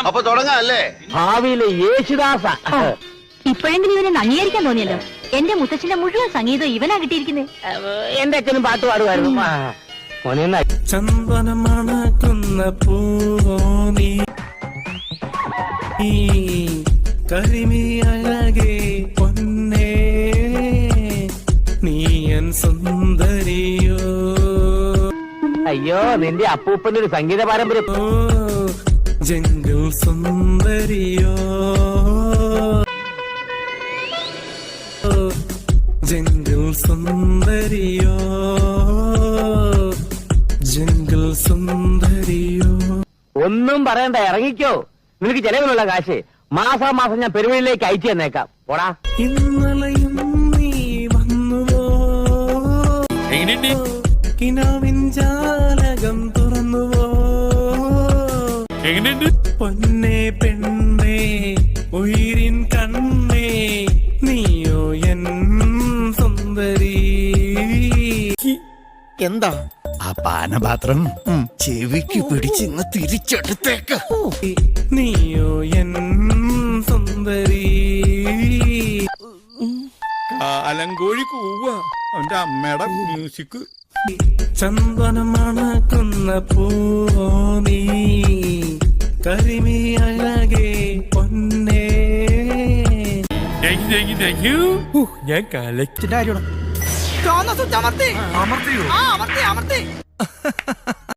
അപ്പൊ തുടങ്ങാല്ലേ? ഭാവിയിലെ യേശുദാസ. ഇപ്പോഴെങ്കിലും ഇവനെ അംഗീകരിക്കാൻ തോന്നിയല്ലോ. എന്റെ മുത്തച്ഛന്റെ മുഴുവൻ സംഗീതം ഇവനാ കിട്ടിയിരിക്കുന്നത്. എന്റെ അച്ഛനും പാട്ട് പാടുമായിരുന്നു. ചന്ദനം മണക്കുന്ന പൂവോ നീ, കരിമി അഴകേ പൊന്നേ, നീയൻ സുന്ദരിയോ. അയ്യോ, നിന്റെ അപ്പൂപ്പന്റെ ഒരു സംഗീത പാരമ്പര്യം. ജംഗിൾ സുന്ദരിയോ, ജംഗിൾ സുന്ദരിയോ, ജംഗിൾ സുന്ദരിയോ. ഒന്നും പറയണ്ട, ഇറങ്ങിക്കോ. നിനക്ക് ചെലവിനുള്ള കാശ് മാസം മാസം ഞാൻ പെരുവഴിയിലേക്ക് അയച്ചു തന്നേക്കാം. പോടാ. ഇന്നലെയും നീ വന്നുവോ, കിനാവിൻ ജാലകം തുറന്നുവോ, പൊന്നേ പെണ്ണേ ഉയിരിൻ കണ്ണേ, നീയോ എൻ സുന്ദരി. എന്താ ആ പാനപാത്രം ചെവിക്ക് പിടിച്ചിങ്ങ് തിരിച്ചെടുത്തേക്ക്. നീയോ എൻ സുന്ദരി. കാലങ്കോഴി കൂവ അവന്റെ അമ്മയുടെ മ്യൂസിക്. ചന്ദനം മണക്കുന്ന പൂവോ നീ, കരിമി അഴകേ പൊന്നേ. ഞാൻ കലക്കിട്ടാ. അമർത്തിയോ?